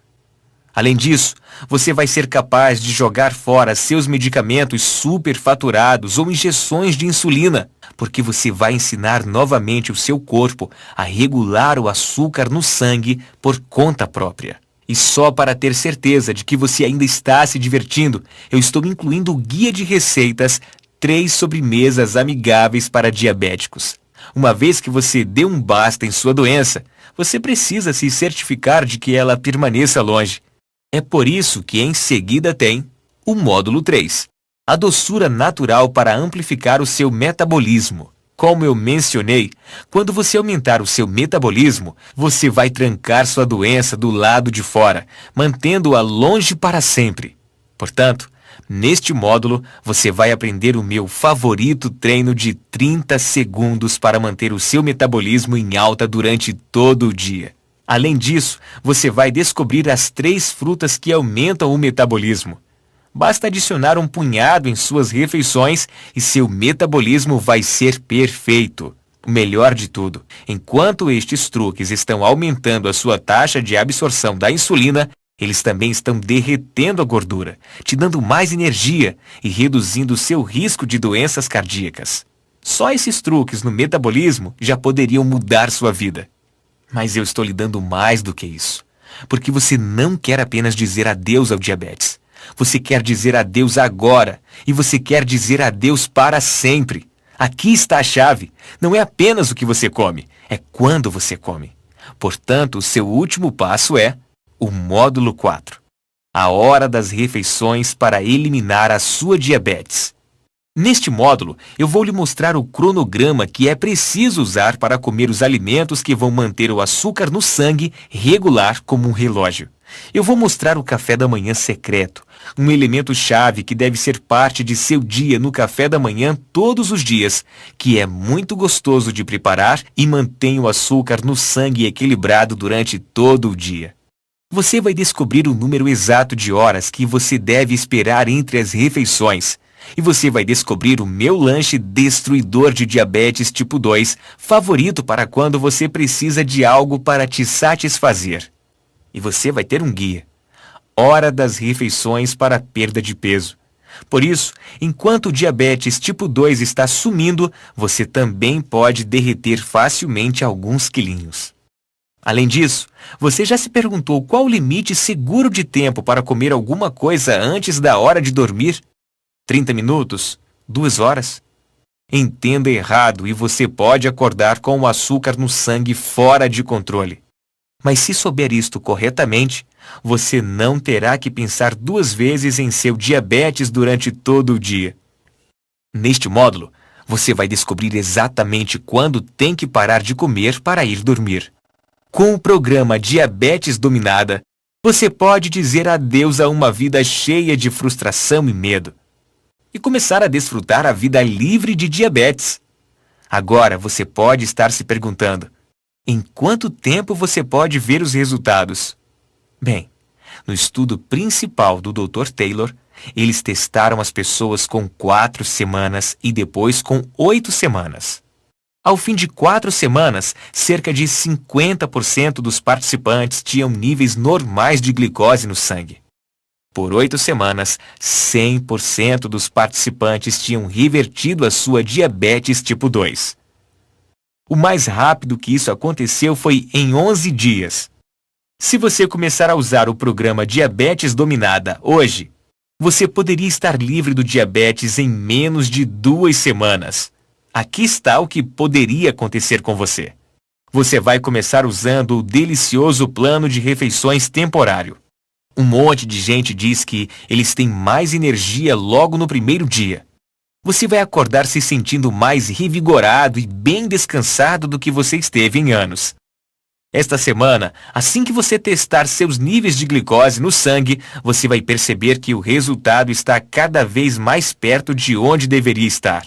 Além disso, você vai ser capaz de jogar fora seus medicamentos superfaturados ou injeções de insulina, porque você vai ensinar novamente o seu corpo a regular o açúcar no sangue por conta própria. E só para ter certeza de que você ainda está se divertindo, eu estou incluindo o guia de receitas 3 sobremesas amigáveis para diabéticos. Uma vez que você dê um basta em sua doença, você precisa se certificar de que ela permaneça longe. É por isso que em seguida tem o módulo 3, a doçura natural para amplificar o seu metabolismo. Como eu mencionei, quando você aumentar o seu metabolismo, você vai trancar sua doença do lado de fora, mantendo-a longe para sempre. Portanto, neste módulo, você vai aprender o meu favorito treino de 30 segundos para manter o seu metabolismo em alta durante todo o dia. Além disso, você vai descobrir as 3 frutas que aumentam o metabolismo. Basta adicionar um punhado em suas refeições e seu metabolismo vai ser perfeito. O melhor de tudo, enquanto estes truques estão aumentando a sua taxa de absorção da insulina, eles também estão derretendo a gordura, te dando mais energia e reduzindo seu risco de doenças cardíacas. Só esses truques no metabolismo já poderiam mudar sua vida. Mas eu estou lhe dando mais do que isso, porque você não quer apenas dizer adeus ao diabetes. Você quer dizer adeus agora e você quer dizer adeus para sempre. Aqui está a chave. Não é apenas o que você come, é quando você come. Portanto, o seu último passo é o módulo 4. A hora das refeições para eliminar a sua diabetes. Neste módulo, eu vou lhe mostrar o cronograma que é preciso usar para comer os alimentos que vão manter o açúcar no sangue regular como um relógio. Eu vou mostrar o café da manhã secreto, um elemento-chave que deve ser parte de seu dia no café da manhã todos os dias, que é muito gostoso de preparar e mantém o açúcar no sangue equilibrado durante todo o dia. Você vai descobrir o número exato de horas que você deve esperar entre as refeições. E você vai descobrir o meu lanche destruidor de diabetes tipo 2, favorito para quando você precisa de algo para te satisfazer. E você vai ter um guia. Hora das refeições para perda de peso. Por isso, enquanto o diabetes tipo 2 está sumindo, você também pode derreter facilmente alguns quilinhos. Além disso, você já se perguntou qual o limite seguro de tempo para comer alguma coisa antes da hora de dormir? 30 minutos? 2 horas? Entenda errado e você pode acordar com o açúcar no sangue fora de controle. Mas se souber isto corretamente, você não terá que pensar 2 vezes em seu diabetes durante todo o dia. Neste módulo, você vai descobrir exatamente quando tem que parar de comer para ir dormir. Com o programa Diabetes Dominada, você pode dizer adeus a uma vida cheia de frustração e medo e começar a desfrutar a vida livre de diabetes. Agora você pode estar se perguntando: em quanto tempo você pode ver os resultados? Bem, no estudo principal do Dr. Taylor, eles testaram as pessoas com 4 semanas e depois com 8 semanas. Ao fim de 4 semanas, cerca de 50% dos participantes tinham níveis normais de glicose no sangue. Por 8 semanas, 100% dos participantes tinham revertido a sua diabetes tipo 2. O mais rápido que isso aconteceu foi em 11 dias. Se você começar a usar o programa Diabetes Dominada hoje, você poderia estar livre do diabetes em menos de 2 semanas. Aqui está o que poderia acontecer com você. Você vai começar usando o delicioso plano de refeições temporário. Um monte de gente diz que eles têm mais energia logo no primeiro dia. Você vai acordar se sentindo mais revigorado e bem descansado do que você esteve em anos. Esta semana, assim que você testar seus níveis de glicose no sangue, você vai perceber que o resultado está cada vez mais perto de onde deveria estar.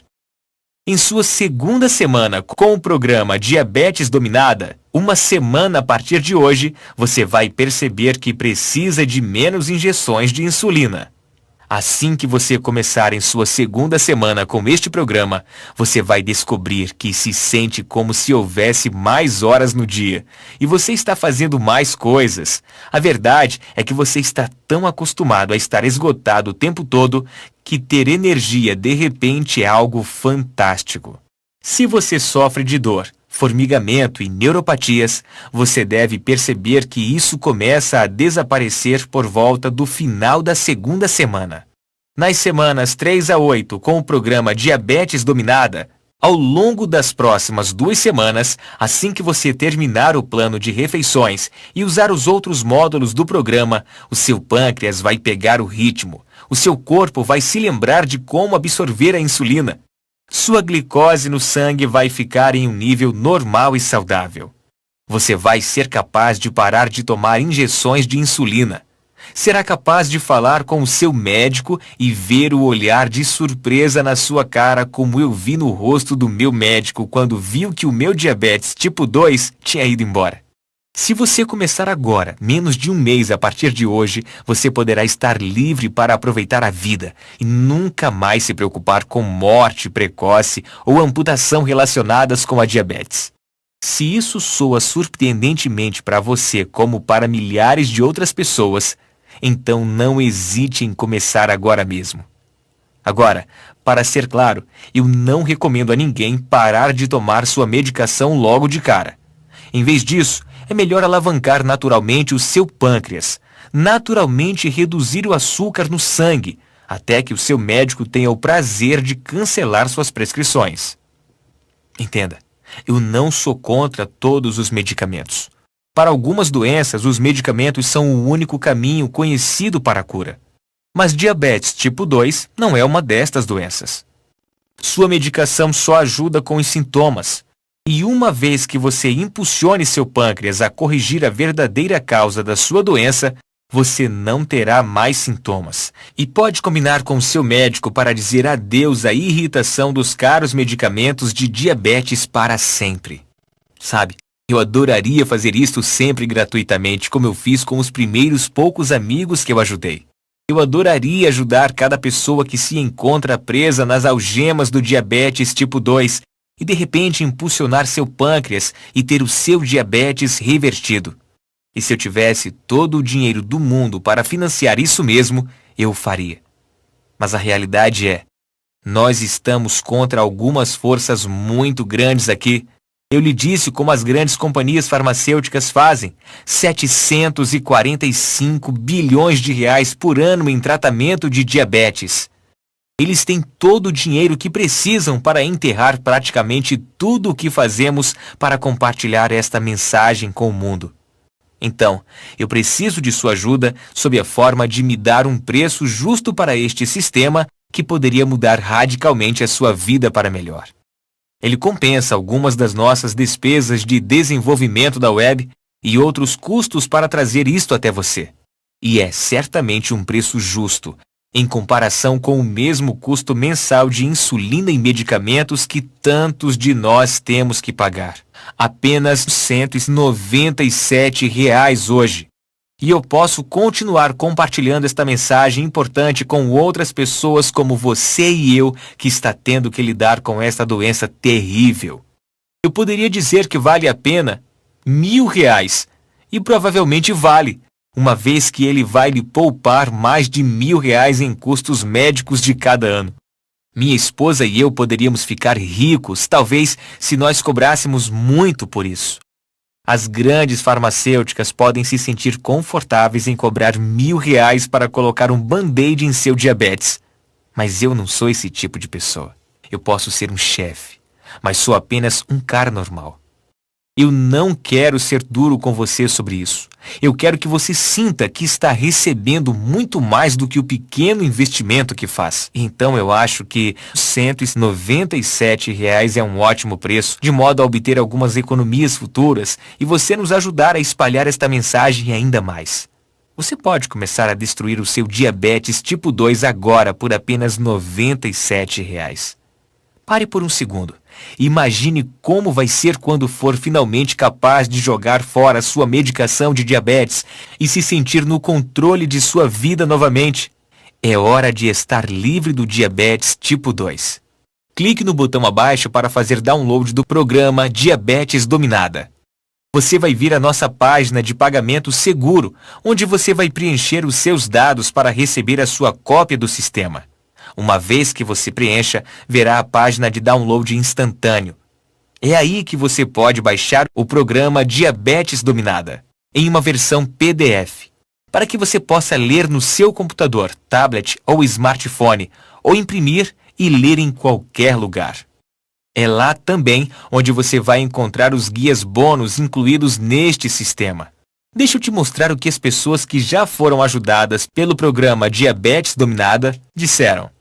Em sua segunda semana com o programa Diabetes Dominada, uma semana a partir de hoje, você vai perceber que precisa de menos injeções de insulina. Assim que você começar em sua segunda semana com este programa, você vai descobrir que se sente como se houvesse mais horas no dia e você está fazendo mais coisas. A verdade é que você está tão acostumado a estar esgotado o tempo todo que ter energia de repente é algo fantástico. Se você sofre de dor, formigamento e neuropatias, você deve perceber que isso começa a desaparecer por volta do final da segunda semana. Nas semanas 3 a 8, com o programa Diabetes Dominada, ao longo das próximas 2 semanas, assim que você terminar o plano de refeições e usar os outros módulos do programa, o seu pâncreas vai pegar o ritmo, o seu corpo vai se lembrar de como absorver a insulina. Sua glicose no sangue vai ficar em um nível normal e saudável. Você vai ser capaz de parar de tomar injeções de insulina. Será capaz de falar com o seu médico e ver o olhar de surpresa na sua cara como eu vi no rosto do meu médico quando viu que o meu diabetes tipo 2 tinha ido embora. Se você começar agora, menos de um mês a partir de hoje, você poderá estar livre para aproveitar a vida e nunca mais se preocupar com morte precoce ou amputação relacionadas com a diabetes. Se isso soa surpreendentemente para você como para milhares de outras pessoas, então não hesite em começar agora mesmo. Agora, para ser claro, eu não recomendo a ninguém parar de tomar sua medicação logo de cara. Em vez disso, é melhor alavancar naturalmente o seu pâncreas, naturalmente reduzir o açúcar no sangue, até que o seu médico tenha o prazer de cancelar suas prescrições. Entenda, eu não sou contra todos os medicamentos. Para algumas doenças, os medicamentos são o único caminho conhecido para a cura. Mas diabetes tipo 2 não é uma destas doenças. Sua medicação só ajuda com os sintomas. E uma vez que você impulsione seu pâncreas a corrigir a verdadeira causa da sua doença, você não terá mais sintomas. E pode combinar com seu médico para dizer adeus à irritação dos caros medicamentos de diabetes para sempre. Sabe, eu adoraria fazer isto sempre gratuitamente, como eu fiz com os primeiros poucos amigos que eu ajudei. Eu adoraria ajudar cada pessoa que se encontra presa nas algemas do diabetes tipo 2 e de repente impulsionar seu pâncreas e ter o seu diabetes revertido. E se eu tivesse todo o dinheiro do mundo para financiar isso mesmo, eu o faria. Mas a realidade é, nós estamos contra algumas forças muito grandes aqui. Eu lhe disse como as grandes companhias farmacêuticas fazem, 745 bilhões de reais por ano em tratamento de diabetes. Eles têm todo o dinheiro que precisam para enterrar praticamente tudo o que fazemos para compartilhar esta mensagem com o mundo. Então, eu preciso de sua ajuda sob a forma de me dar um preço justo para este sistema que poderia mudar radicalmente a sua vida para melhor. Ele compensa algumas das nossas despesas de desenvolvimento da web e outros custos para trazer isto até você. E é certamente um preço justo, em comparação com o mesmo custo mensal de insulina e medicamentos que tantos de nós temos que pagar. Apenas R$ 197 hoje. E eu posso continuar compartilhando esta mensagem importante com outras pessoas como você e eu que está tendo que lidar com esta doença terrível. Eu poderia dizer que vale a pena R$ 1.000, e provavelmente vale, uma vez que ele vai lhe poupar mais de R$ 1.000 em custos médicos de cada ano. Minha esposa e eu poderíamos ficar ricos, talvez, se nós cobrássemos muito por isso. As grandes farmacêuticas podem se sentir confortáveis em cobrar R$ 1.000 para colocar um band-aid em seu diabetes. Mas eu não sou esse tipo de pessoa. Eu posso ser um chefe, mas sou apenas um cara normal. Eu não quero ser duro com você sobre isso. Eu quero que você sinta que está recebendo muito mais do que o pequeno investimento que faz. Então eu acho que R$ 197 é um ótimo preço, de modo a obter algumas economias futuras e você nos ajudar a espalhar esta mensagem ainda mais. Você pode começar a destruir o seu diabetes tipo 2 agora por apenas R$ 97. Pare por um segundo. Imagine como vai ser quando for finalmente capaz de jogar fora sua medicação de diabetes e se sentir no controle de sua vida novamente. É hora de estar livre do diabetes tipo 2. Clique no botão abaixo para fazer download do programa Diabetes Dominada. Você vai vir à nossa página de pagamento seguro, onde você vai preencher os seus dados para receber a sua cópia do sistema. Uma vez que você preencha, verá a página de download instantâneo. É aí que você pode baixar o programa Diabetes Dominada, em uma versão PDF, para que você possa ler no seu computador, tablet ou smartphone, ou imprimir e ler em qualquer lugar. É lá também onde você vai encontrar os guias bônus incluídos neste sistema. Deixa eu te mostrar o que as pessoas que já foram ajudadas pelo programa Diabetes Dominada disseram.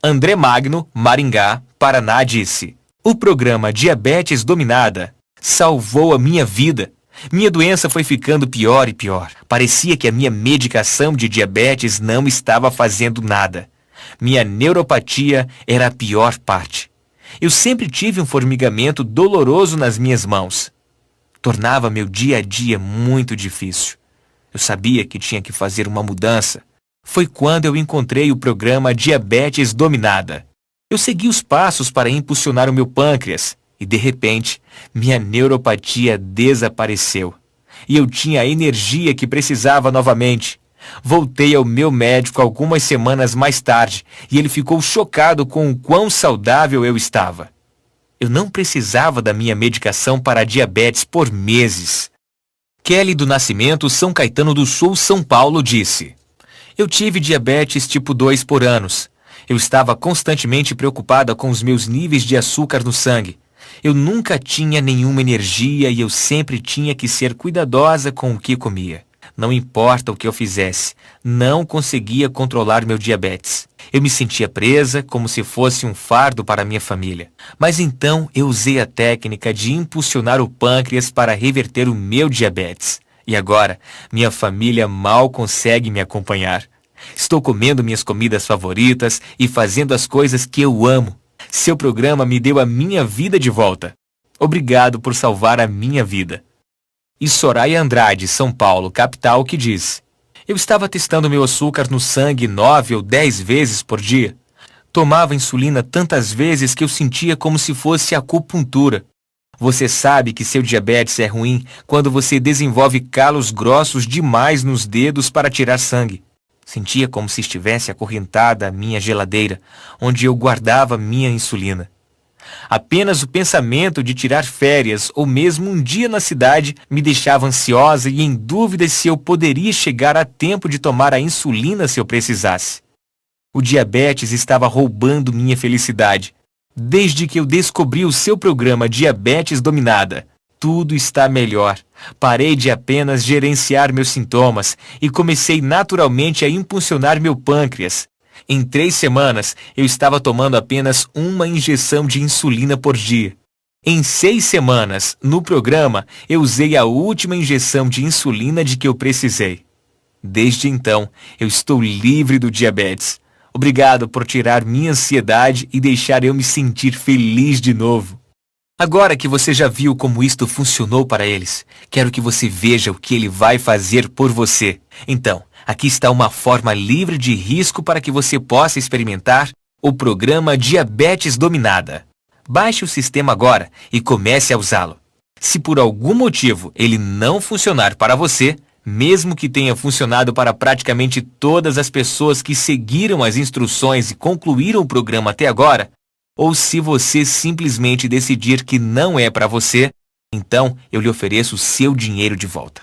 André Magno, Maringá, Paraná, disse: o programa Diabetes Dominada salvou a minha vida. Minha doença foi ficando pior e pior. Parecia que a minha medicação de diabetes não estava fazendo nada. Minha neuropatia era a pior parte. Eu sempre tive um formigamento doloroso nas minhas mãos. Tornava meu dia a dia muito difícil. Eu sabia que tinha que fazer uma mudança. Foi quando eu encontrei o programa Diabetes Dominada. Eu segui os passos para impulsionar o meu pâncreas e, de repente, minha neuropatia desapareceu. E eu tinha a energia que precisava novamente. Voltei ao meu médico algumas semanas mais tarde e ele ficou chocado com o quão saudável eu estava. Eu não precisava da minha medicação para a diabetes por meses. Kelly do Nascimento, São Caetano do Sul, São Paulo, disse: eu tive diabetes tipo 2 por anos. Eu estava constantemente preocupada com os meus níveis de açúcar no sangue. Eu nunca tinha nenhuma energia e eu sempre tinha que ser cuidadosa com o que comia. Não importa o que eu fizesse, não conseguia controlar meu diabetes. Eu me sentia presa, como se fosse um fardo para minha família. Mas então eu usei a técnica de impulsionar o pâncreas para reverter o meu diabetes. E agora, minha família mal consegue me acompanhar. Estou comendo minhas comidas favoritas e fazendo as coisas que eu amo. Seu programa me deu a minha vida de volta. Obrigado por salvar a minha vida. E Soraya Andrade, São Paulo, capital, que diz: eu estava testando meu açúcar no sangue 9 ou 10 vezes por dia. Tomava insulina tantas vezes que eu sentia como se fosse acupuntura. Você sabe que seu diabetes é ruim quando você desenvolve calos grossos demais nos dedos para tirar sangue. Sentia como se estivesse acorrentada a minha geladeira, onde eu guardava minha insulina. Apenas o pensamento de tirar férias ou mesmo um dia na cidade me deixava ansiosa e em dúvida se eu poderia chegar a tempo de tomar a insulina se eu precisasse. O diabetes estava roubando minha felicidade. Desde que eu descobri o seu programa Diabetes Dominada, tudo está melhor. Parei de apenas gerenciar meus sintomas e comecei naturalmente a impulsionar meu pâncreas. Em 3 semanas, eu estava tomando apenas uma injeção de insulina por dia. Em 6 semanas, no programa, eu usei a última injeção de insulina de que eu precisei. Desde então, eu estou livre do diabetes. Obrigado por tirar minha ansiedade e deixar eu me sentir feliz de novo. Agora que você já viu como isto funcionou para eles, quero que você veja o que ele vai fazer por você. Então, aqui está uma forma livre de risco para que você possa experimentar o programa Diabetes Dominada. Baixe o sistema agora e comece a usá-lo. Se por algum motivo ele não funcionar para você, mesmo que tenha funcionado para praticamente todas as pessoas que seguiram as instruções e concluíram o programa até agora, ou se você simplesmente decidir que não é para você, então eu lhe ofereço o seu dinheiro de volta.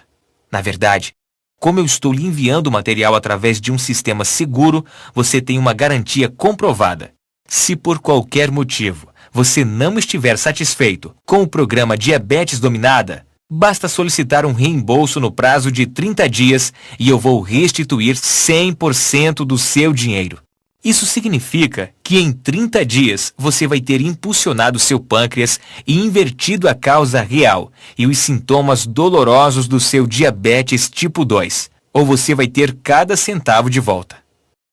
Na verdade, como eu estou lhe enviando o material através de um sistema seguro, você tem uma garantia comprovada. Se por qualquer motivo você não estiver satisfeito com o programa Diabetes Dominada, basta solicitar um reembolso no prazo de 30 dias e eu vou restituir 100% do seu dinheiro. Isso significa que em 30 dias você vai ter impulsionado seu pâncreas e invertido a causa real e os sintomas dolorosos do seu diabetes tipo 2, ou você vai ter cada centavo de volta.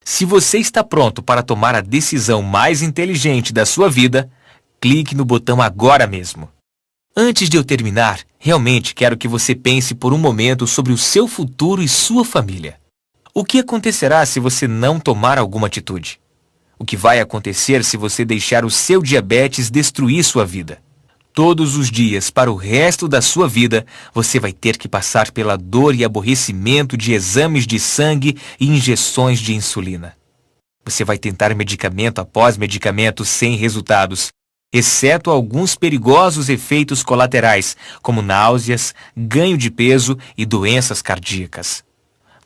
Se você está pronto para tomar a decisão mais inteligente da sua vida, clique no botão agora mesmo. Antes de eu terminar, realmente quero que você pense por um momento sobre o seu futuro e sua família. O que acontecerá se você não tomar alguma atitude? O que vai acontecer se você deixar o seu diabetes destruir sua vida? Todos os dias, para o resto da sua vida, você vai ter que passar pela dor e aborrecimento de exames de sangue e injeções de insulina. Você vai tentar medicamento após medicamento sem resultados, exceto alguns perigosos efeitos colaterais, como náuseas, ganho de peso e doenças cardíacas.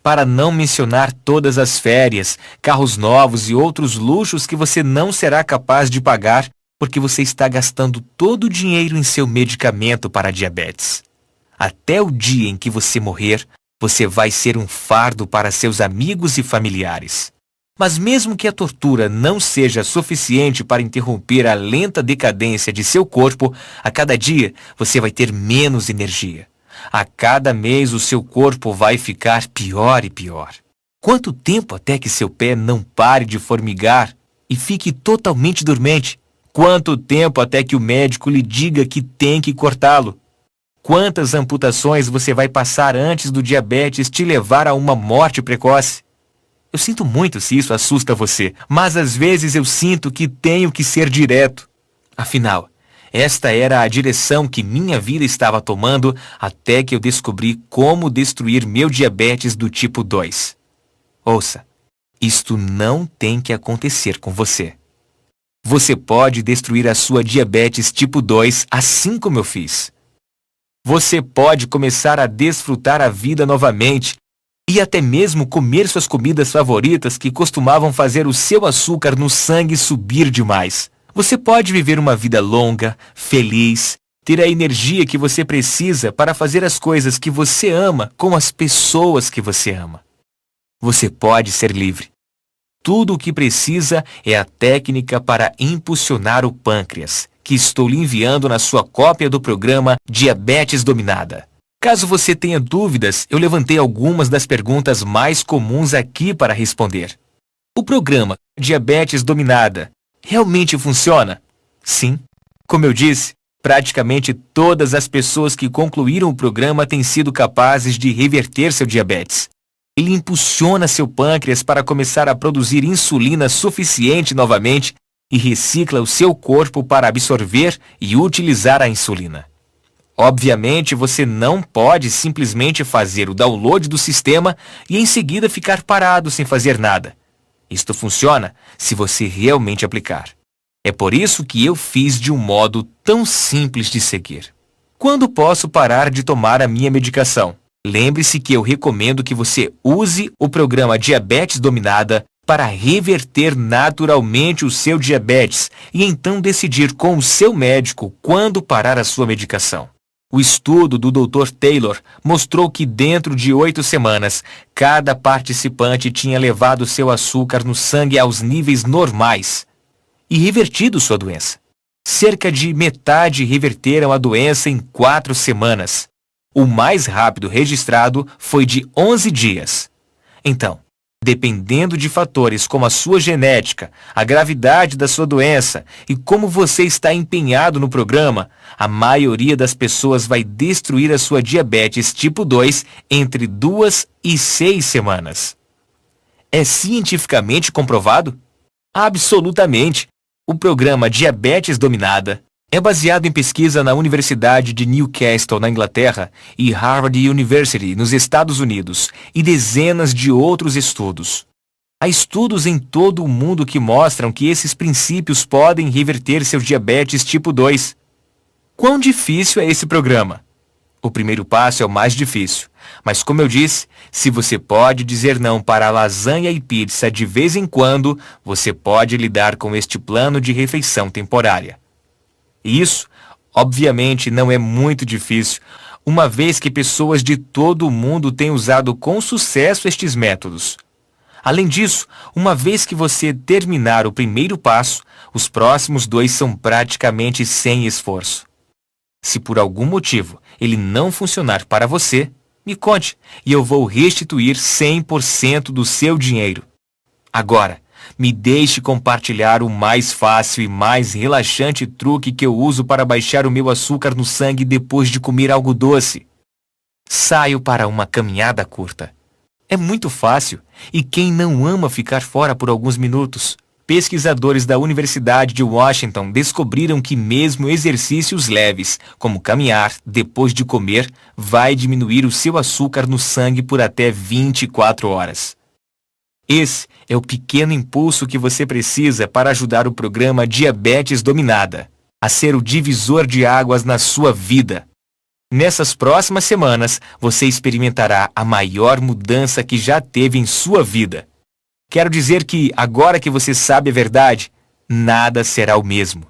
Para não mencionar todas as férias, carros novos e outros luxos que você não será capaz de pagar porque você está gastando todo o dinheiro em seu medicamento para a diabetes. Até o dia em que você morrer, você vai ser um fardo para seus amigos e familiares. Mas mesmo que a tortura não seja suficiente para interromper a lenta decadência de seu corpo, a cada dia você vai ter menos energia. A cada mês o seu corpo vai ficar pior e pior. Quanto tempo até que seu pé não pare de formigar e fique totalmente dormente? Quanto tempo até que o médico lhe diga que tem que cortá-lo? Quantas amputações você vai passar antes do diabetes te levar a uma morte precoce? Eu sinto muito se isso assusta você, mas às vezes eu sinto que tenho que ser direto. Afinal, esta era a direção que minha vida estava tomando até que eu descobri como destruir meu diabetes do tipo 2. Ouça, isto não tem que acontecer com você. Você pode destruir a sua diabetes tipo 2 assim como eu fiz. Você pode começar a desfrutar a vida novamente e até mesmo comer suas comidas favoritas que costumavam fazer o seu açúcar no sangue subir demais. Você pode viver uma vida longa, feliz, ter a energia que você precisa para fazer as coisas que você ama com as pessoas que você ama. Você pode ser livre. Tudo o que precisa é a técnica para impulsionar o pâncreas, que estou lhe enviando na sua cópia do programa Diabetes Dominada. Caso você tenha dúvidas, eu levantei algumas das perguntas mais comuns aqui para responder. O programa Diabetes Dominada realmente funciona? Sim. Como eu disse, praticamente todas as pessoas que concluíram o programa têm sido capazes de reverter seu diabetes. Ele impulsiona seu pâncreas para começar a produzir insulina suficiente novamente e recicla o seu corpo para absorver e utilizar a insulina. Obviamente, você não pode simplesmente fazer o download do sistema e em seguida ficar parado sem fazer nada. Isto funciona se você realmente aplicar. É por isso que eu fiz de um modo tão simples de seguir. Quando posso parar de tomar a minha medicação? Lembre-se que eu recomendo que você use o programa Diabetes Dominada para reverter naturalmente o seu diabetes e então decidir com o seu médico quando parar a sua medicação. O estudo do Dr. Taylor mostrou que dentro de 8 semanas, cada participante tinha levado seu açúcar no sangue aos níveis normais e revertido sua doença. Cerca de metade reverteram a doença em 4 semanas. O mais rápido registrado foi de 11 dias. Então, dependendo de fatores como a sua genética, a gravidade da sua doença e como você está empenhado no programa, a maioria das pessoas vai destruir a sua diabetes tipo 2 entre 2 e 6 semanas. É cientificamente comprovado? Absolutamente. O programa Diabetes Dominada é baseado em pesquisa na Universidade de Newcastle, na Inglaterra, e Harvard University, nos Estados Unidos, e dezenas de outros estudos. Há estudos em todo o mundo que mostram que esses princípios podem reverter seu diabetes tipo 2. Quão difícil é esse programa? O primeiro passo é o mais difícil, mas como eu disse, se você pode dizer não para lasanha e pizza de vez em quando, você pode lidar com este plano de refeição temporária. E isso, obviamente, não é muito difícil, uma vez que pessoas de todo o mundo têm usado com sucesso estes métodos. Além disso, uma vez que você terminar o primeiro passo, os próximos 2 são praticamente sem esforço. Se por algum motivo ele não funcionar para você, me conte e eu vou restituir 100% do seu dinheiro. Agora, me deixe compartilhar o mais fácil e mais relaxante truque que eu uso para baixar o meu açúcar no sangue depois de comer algo doce. Saio para uma caminhada curta. É muito fácil, e quem não ama ficar fora por alguns minutos? Pesquisadores da Universidade de Washington descobriram que mesmo exercícios leves, como caminhar depois de comer, vai diminuir o seu açúcar no sangue por até 24 horas. Esse é o pequeno impulso que você precisa para ajudar o programa Diabetes Dominada a ser o divisor de águas na sua vida. Nessas próximas semanas, você experimentará a maior mudança que já teve em sua vida. Quero dizer que, agora que você sabe a verdade, nada será o mesmo.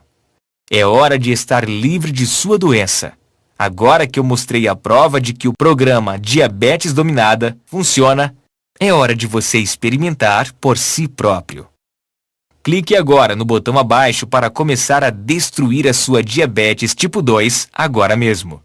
É hora de estar livre de sua doença. Agora que eu mostrei a prova de que o programa Diabetes Dominada funciona, é hora de você experimentar por si próprio. Clique agora no botão abaixo para começar a destruir a sua diabetes tipo 2 agora mesmo.